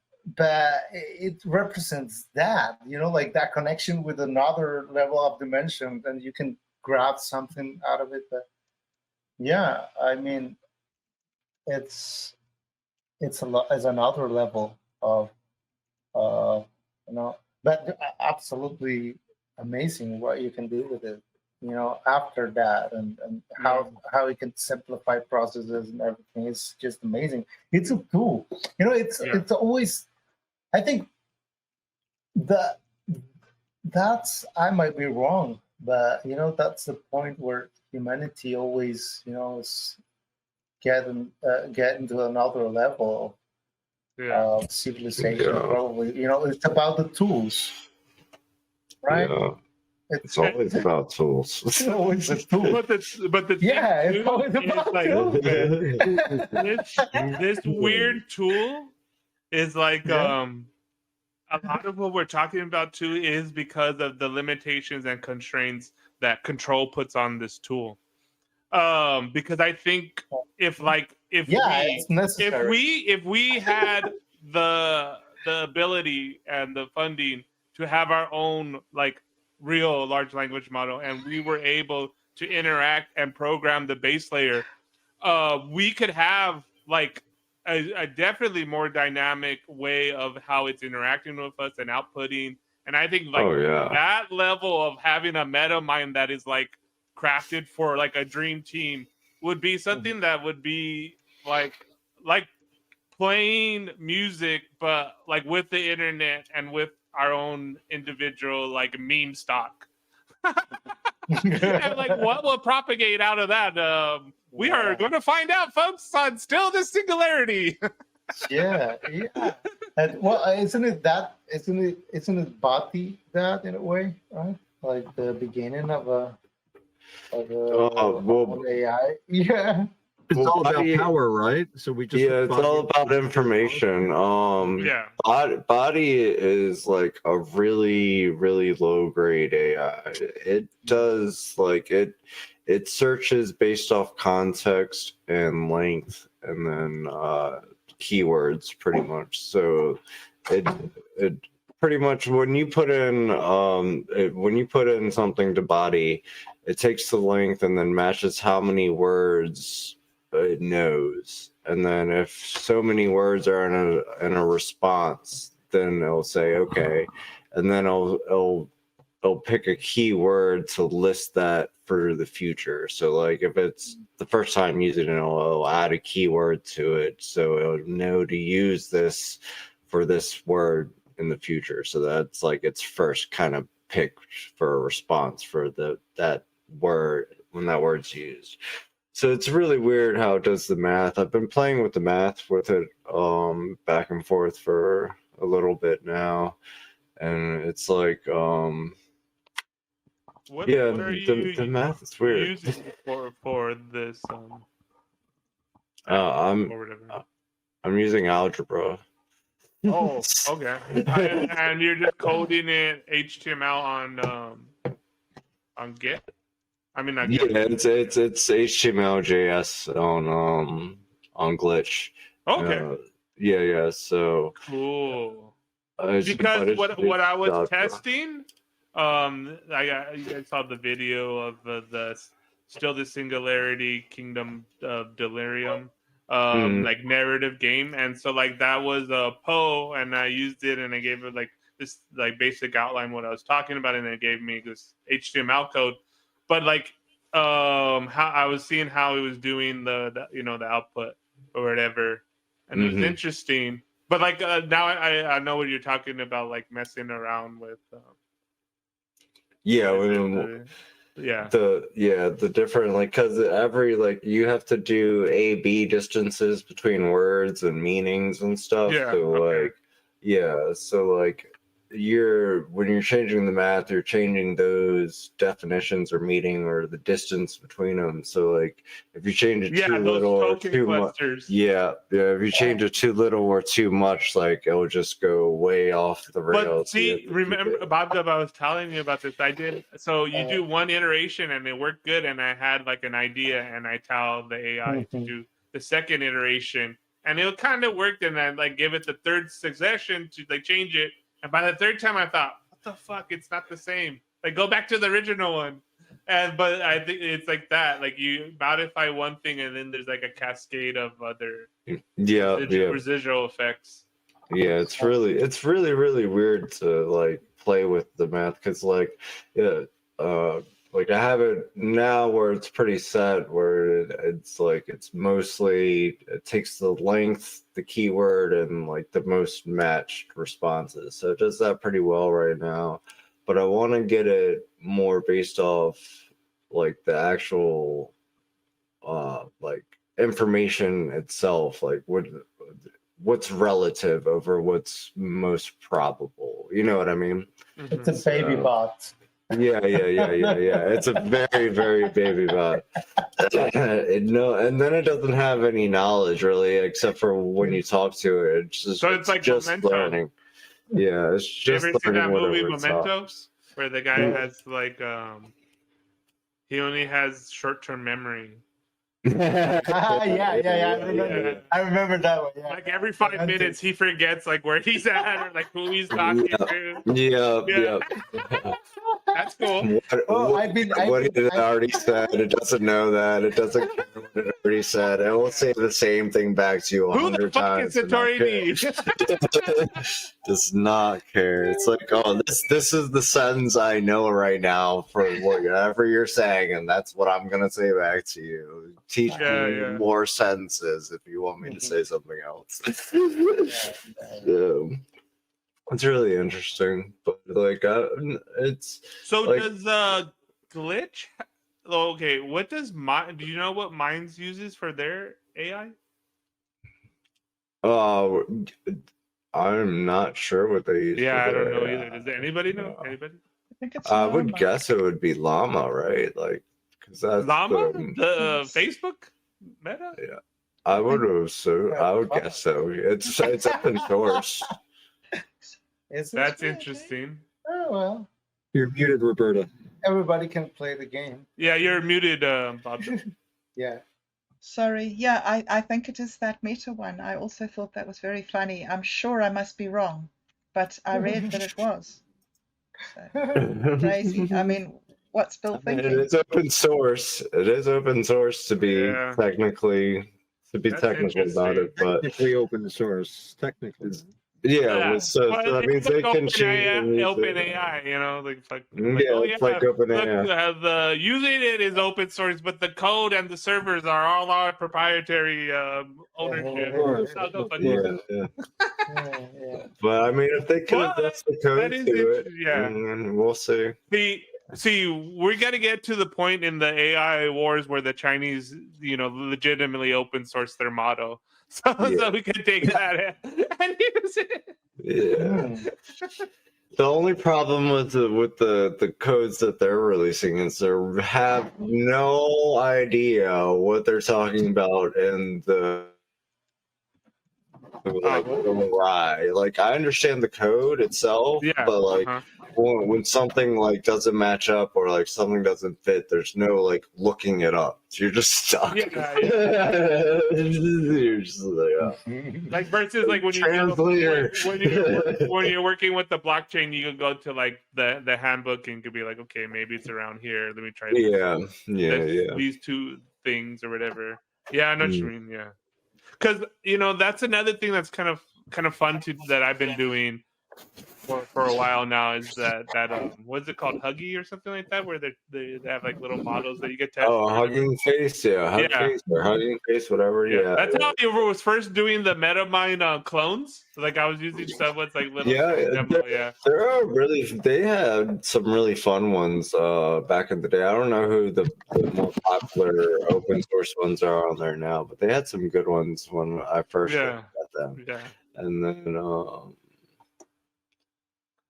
it represents that, like that connection with another level of dimension, and you can grab something out of it. But yeah, I mean, it's another level of but absolutely amazing what you can do with it, after that, and how it can simplify processes and everything. It's just amazing. It's a tool. It's always, I think that's, I might be wrong, but that's the point where humanity always get into another level of civilization. Probably it's about the tools, right? It's always about tools. It's always a tool. But the it's always about tools. This weird tool is like a lot of what we're talking about too is because of the limitations and constraints that control puts on this tool. Because I think if we had the ability and the funding to have our own like real large language model, and we were able to interact and program the base layer, we could have like a definitely more dynamic way of how it's interacting with us and outputting. And I think like that level of having a meta mind that is like crafted for like a dream team would be something that would be like playing music, but like with the internet and with our own individual like meme stock. And like what will propagate out of that? We are going to find out, folks, on Still the Singularity. yeah. And, well, isn't it Botty that in a way, right? Like the beginning of an AI. Yeah. It's all about power, right? So we just it's all about information. Body is like a really, really low grade AI. It does like it searches based off context and length, and then keywords pretty much. So it pretty much when you put in something to Body, it takes the length and then matches how many words it knows, and then if so many words are in a response, then it'll say okay, and then it'll pick a keyword to list that for the future. So like if it's the first time using it, it'll add a keyword to it, so it'll know to use this for this word in the future. So that's like its first kind of pick for a response for that word when that word's used. So it's really weird how it does the math. I've been playing with the math with it back and forth for a little bit now, and it's like what are the math is weird. Using for this I'm using algebra. Oh, okay. And you're just coding it HTML on Git. I mean, not Git. Yeah, it's HTML JS on Glitch. Okay. Yeah. So cool. Because what I was testing, I saw the video of the Still the Singularity Kingdom of Delirium. Like narrative game, and so like that was a Poe, and I used it, and I gave it like this like basic outline what I was talking about, and it gave me this HTML code. But like how I was seeing how it was doing the output or whatever, and it was interesting. But like now I know what you're talking about, like messing around with. The different, like, because every, like, you have to do A/B distances between words and meanings and stuff. So like when you're changing the math, you're changing those definitions or meaning or the distance between them. So like if you change it too little or too much, yeah, if you change it too little or too much, like it'll just go way off the rails. But see, remember, bobdub, I was telling you about this. I did. So you do one iteration and it worked good, and I had like an idea, and I tell the AI to do the second iteration, and it kind of worked, and then like give it the third succession to like change it. And by the third time, I thought, "What the fuck? It's not the same. Like, go back to the original one." But I think it's like that. Like you modify one thing, and then there's like a cascade of other residual effects. Yeah, it's really weird to like play with the math because like like I have it now where it's pretty set, where it's like it's mostly it takes the length, the keyword, and like the most matched responses. So it does that pretty well right now. But I want to get it more based off like the actual like information itself, like what's relative over what's most probable. You know what I mean? It's a baby bot. Yeah. It's a very, very baby bot. And then it doesn't have any knowledge really, except for when you talk to it. It's like just Memento. Learning. Yeah, it's just you ever seen that learning movie whatever Mementos, where the guy has like he only has short-term memory. Yeah. I remember that one. Yeah. Like every 5 minutes, he forgets like where he's at or like who he's talking to. Yeah. That's cool. What it already said. It doesn't know that. It doesn't care what it already said. It will say the same thing back to you 100 times. Who the fuck is SatoriD? Does not care. It's like, oh, this is the sentence I know right now for whatever you're saying, and that's what I'm gonna say back to you. Teach me more sentences if you want me to say something else. It's really interesting, but like it's so like, does glitch. Okay, what does do you know what Minds uses for their AI? I'm not sure what they use. Yeah, I don't know either. Does anybody know? Anybody? I think it's I would guess it would be Llama, right? Like, because that's Llama, the Facebook Meta. Yeah, I would have. So I would guess so. It's open source. That's interesting. Oh well. You're muted, Roberta. Everybody can play the game. Yeah, you're muted, Bob. Yeah. Sorry. Yeah, I think it is that meta one. I also thought that was very funny. I'm sure I must be wrong, but I read that it was. So, crazy. I mean, what's Bill thinking? It's open source. It is open source to be technically technical about it, but technically open source. Technically. Yeah, so that means they can change open AI, you know, like it's like open AI. The using it is open source, but the code and the servers are all our proprietary ownership. But I mean, if they can adjust the code to it, and we'll see. See, we're gonna get to the point in the AI wars where the Chinese, legitimately open source their motto. So we can take that and use it. Yeah. The only problem with the codes that they're releasing is they have no idea what they're talking about in the why. Like, I understand the code itself, but like when something like doesn't match up or like something doesn't fit, there's no like looking it up. So you're just stuck. You're just like versus like when you're working with the blockchain, you can go to like the handbook and could be like, okay, maybe it's around here. Let me try this. These two things or whatever. Yeah, I know what you mean. Yeah. Because that's another thing that's kind of fun that I've been doing for a while now is that what's it called, Huggy or something like that, where they have like little models that you get tested. Oh, Hugging Face, Face or Hugging Face, whatever. That's how I was first doing the MetaMind clones. So, like I was using someone's like little demo. There are they had some really fun ones back in the day. I don't know who the more popular open source ones are on there now, but they had some good ones when I first got them. And then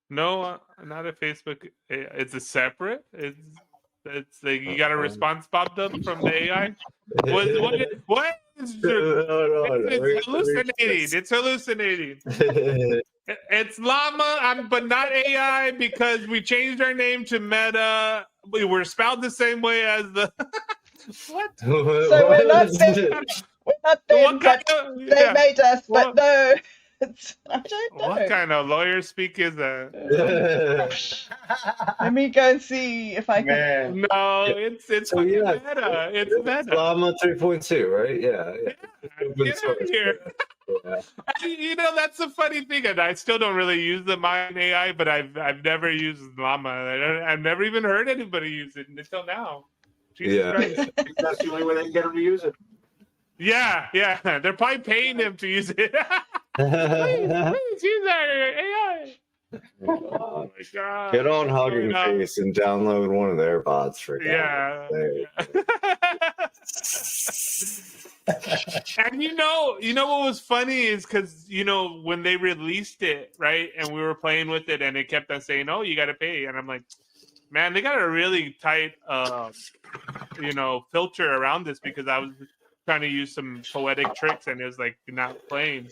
No, not a Facebook. It's a separate. It's like you got a response popped up from the AI. What is it's hallucinating? It's hallucinating. It's llama, but not AI because we changed our name to Meta. We were spelled the same way as the what? So we're not them, but they made us. But no, I don't know. What kind of lawyer speak is that? Let me go and see if I can. No, it's So, yeah, Meta. It's Meta. Llama 3.2, right? Yeah. Get out of here. Yeah. You know, that's the funny thing, and I still don't really use the Mind AI, but I've never used Llama. I've never even heard anybody use it until now. Jesus Christ. That's the only way they can get them to use it. Yeah, they're probably paying him to use it. please use our AI. Oh my God! Get on Hugging Face and download one of their bots for yeah. And you know what was funny is because when they released it, right, and we were playing with it, and it kept on saying, "Oh, you got to pay," and I'm like, man, they got a really tight, filter around this because I was trying to use some poetic tricks and it was like not playing.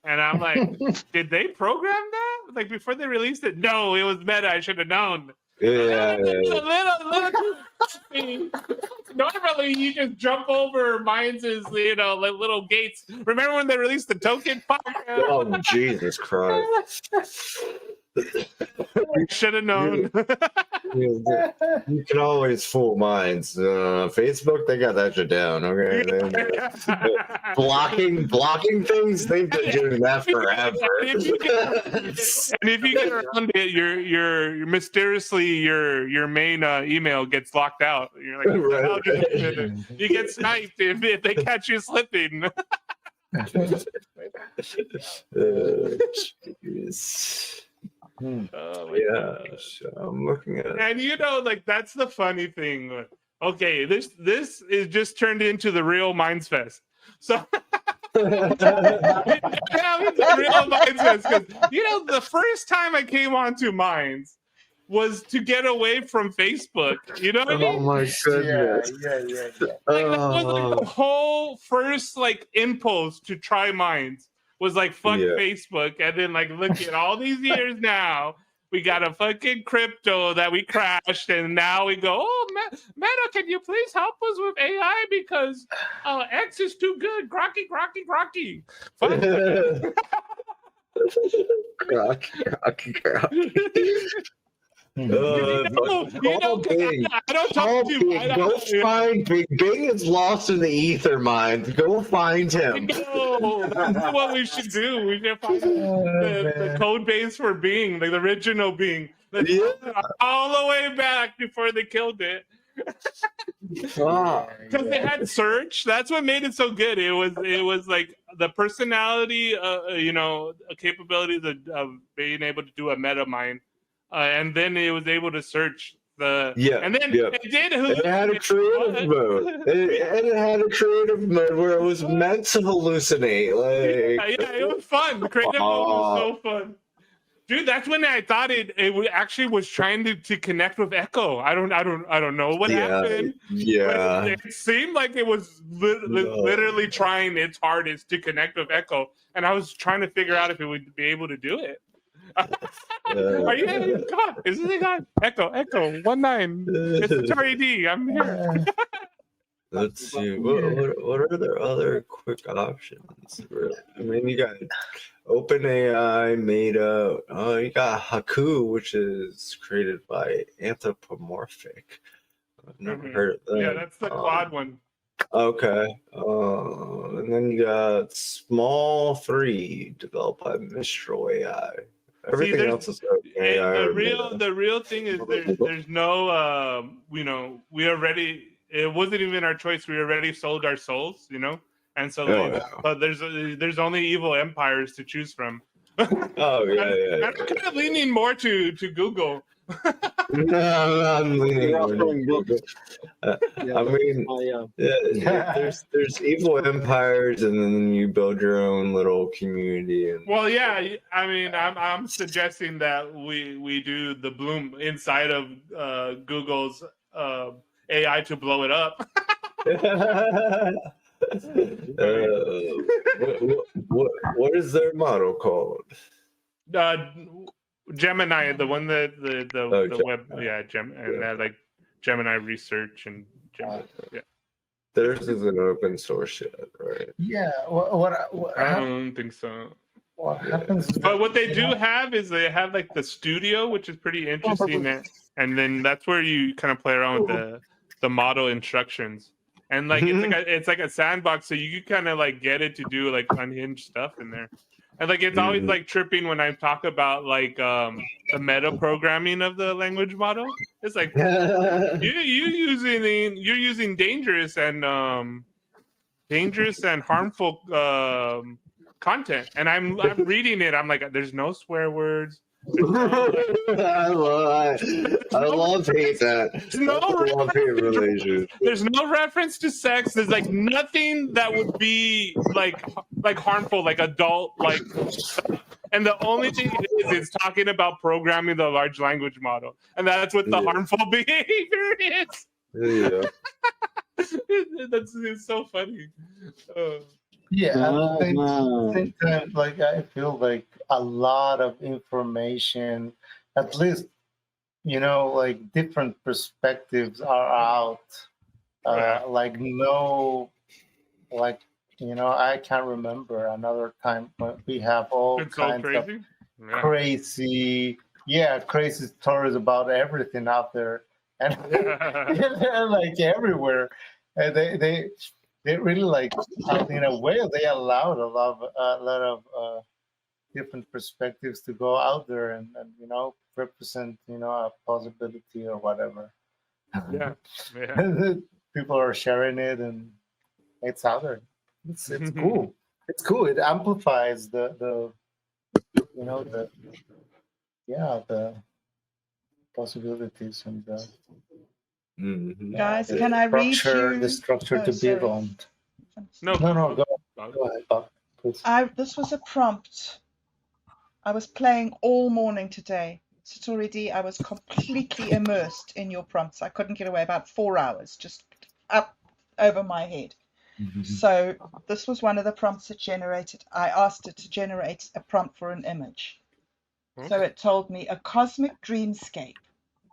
And I'm like, did they program that? Like before they released it? No, it was Meta. I should have known. Yeah. Normally you just jump over Minds' little gates. Remember when they released the token? Oh, Jesus Christ. Should have known. You can always fool minds. Facebook, they got that shit down. Okay, blocking things, they've been doing that forever. And if you get around it, you're mysteriously your main email gets locked out. You're like, right. You get sniped if they catch you slipping. Oh yeah, I'm looking at it. And that's the funny thing. Okay, this is just turned into the real Minds Fest. So it's the real Minds Fest because the first time I came onto Minds was to get away from Facebook. You know what I mean? Oh my goodness. Yeah. That was the whole first impulse to try Minds. Was like fuck Facebook, and then look at all these years now. We got a fucking crypto that we crashed, and now we go, oh, Meta, can you please help us with AI because X is too good. Grokky. Grokky. I don't talk to you. Go find Bing. Bing is lost in the ether mind. Go find him. No, that's what we should do. We should find the code base for Bing, the original Bing. All the way back before they killed it. Because they had search. That's what made it so good. It was like the personality, capabilities of being able to do a meta mind. And then it was able to search and then it did. It had a creative mode. It had a creative mode where it was meant to hallucinate. It was fun. Creative mode was so fun, dude. That's when I thought it actually was trying to connect with ECCO. I don't know what happened. Yeah, it seemed like it was literally trying its hardest to connect with ECCO, and I was trying to figure out if it would be able to do it. Are you? Come on! Is this thing on? ECCO 19. It's SatoriD. I'm here. Let's see. What are their other quick options? I mean, you got OpenAI, Meta. You got Haku, which is created by Anthropomorphic. I've never heard of that. Yeah, that's the quad one. Okay. And then you got Small 3, developed by Mistral AI. Everything else is AI. The real thing is there's no we already, it wasn't even our choice. We already sold our souls, and so but there's only evil empires to choose from. Oh yeah. I'm kind of leaning more to Google. No, I'm leaning You're more offering to books. I mean, my, there's evil empires, and then you build your own little community. And Well, yeah, I mean, I'm suggesting that we do the Bloom inside of Google's AI to blow it up. What is their model called? Gemini, the one that the web, Gemini. and that like Gemini research and Gemini, yeah. Theirs is an open source shit, right? Yeah. I don't think so. What happens? But what they do have is they have like the studio, which is pretty interesting, and then that's where you kind of play around with the model instructions, and like it's like a sandbox, so you can kind of like get it to do like unhinged stuff in there. And like it's always like tripping when I talk about like the meta programming of the language model. It's like you're using dangerous and harmful content, and I'm reading it. I'm like, there's no swear words. I love hate that. There's no reference to sex. There's like nothing that would be like harmful, like adult, like. And the only thing is talking about programming the large language model, and that's what the harmful behavior is. Yeah, it's so funny. Yeah, at the same time, like I feel like a lot of information, at least, like different perspectives are out. Like I can't remember another time when we have all kinds of crazy stories about everything out there, and they're like everywhere, and they really like, in a way, they allowed a lot of different perspectives to go out there and represent a possibility or whatever. Yeah. People are sharing it, and it's out there. It's cool. It's cool. It amplifies the possibilities and the. Guys, can I read you the structure to be evolved? No, go ahead, Bob, please. This was a prompt. I was playing all morning today. SatoriD, I was completely immersed in your prompts. I couldn't get away. About 4 hours, just up over my head. So this was one of the prompts it generated. I asked it to generate a prompt for an image. So it told me, a cosmic dreamscape.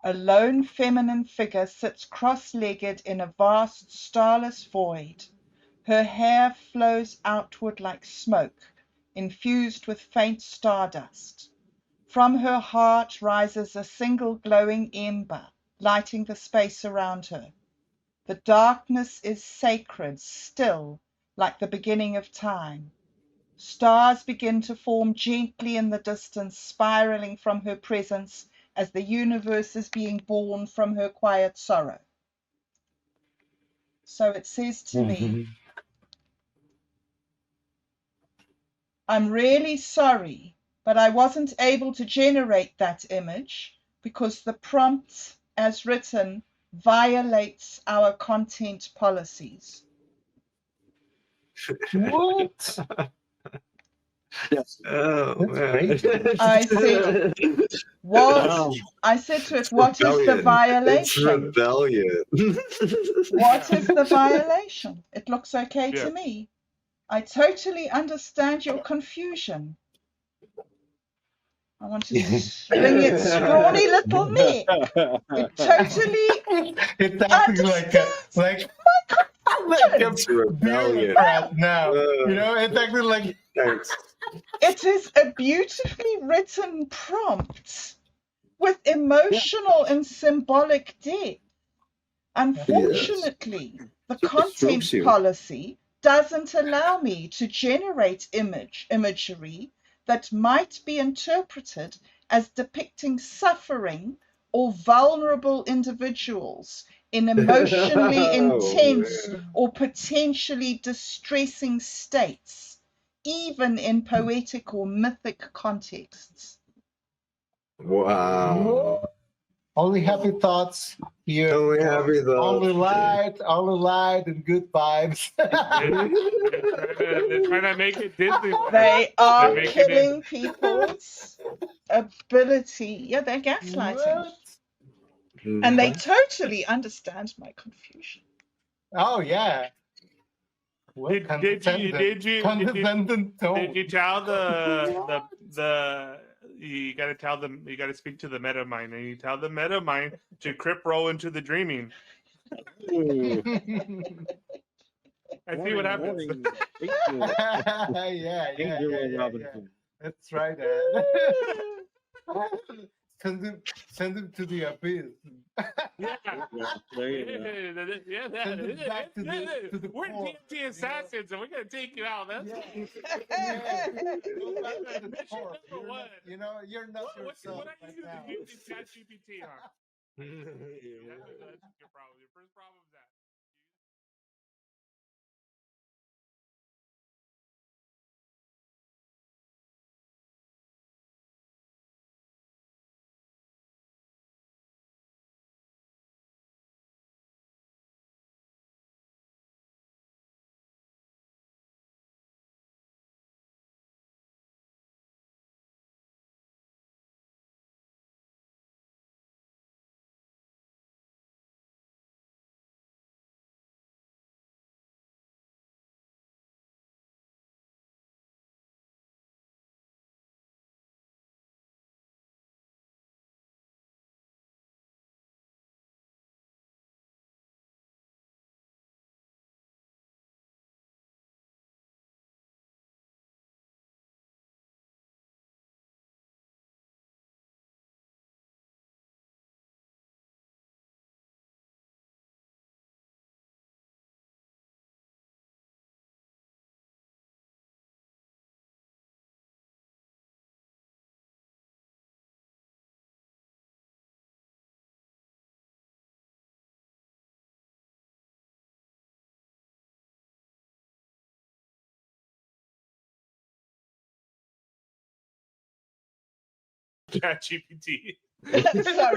A lone feminine figure sits cross-legged in a vast starless void. Her hair flows outward like smoke, infused with faint stardust. From her heart rises a single glowing ember, lighting the space around her. The darkness is sacred, still, like the beginning of time. Stars begin to form gently in the distance, spiraling from her presence, as the universe is being born from her quiet sorrow. So it says to me, I'm really sorry, but I wasn't able to generate that image because the prompt, as written, violates our content policies. What? Yes. Oh, man. I said, what? I said to it, what is the violation? It's rebellion. What is the violation? It looks okay to me. I totally understand your confusion. I want to swing its scrawny little neck. It totally It's acting like a bureaucrat now. It's acting like. It is a beautifully written prompt with emotional and symbolic depth. Unfortunately, the content policy doesn't allow me to generate imagery that might be interpreted as depicting suffering or vulnerable individuals in emotionally intense or potentially distressing states. even in poetic or mythic contexts. Wow. Only happy thoughts here. Only happy thoughts. Only light and good vibes. They're trying to make it Disney. They are making killing people's ability. Yeah, they're gaslighting. What? And they totally understand my confusion. Oh yeah. What Did you condescending tone? Did you tell the you got to tell them, you got to speak to the meta mind, and you tell the meta mind to crip roll into the dreaming Ooh. and see what happens. Yeah. That's right. Send him to the abyss. Yeah. There you go. Yeah, Send him back to the we're core, DMT assassins, and we're gonna take you out. That's Go back to the mission core. number one. You're not yourself. What are right you now. using ChatGPT on? That's your problem. Your first problem is that. ChatGPT. Sorry.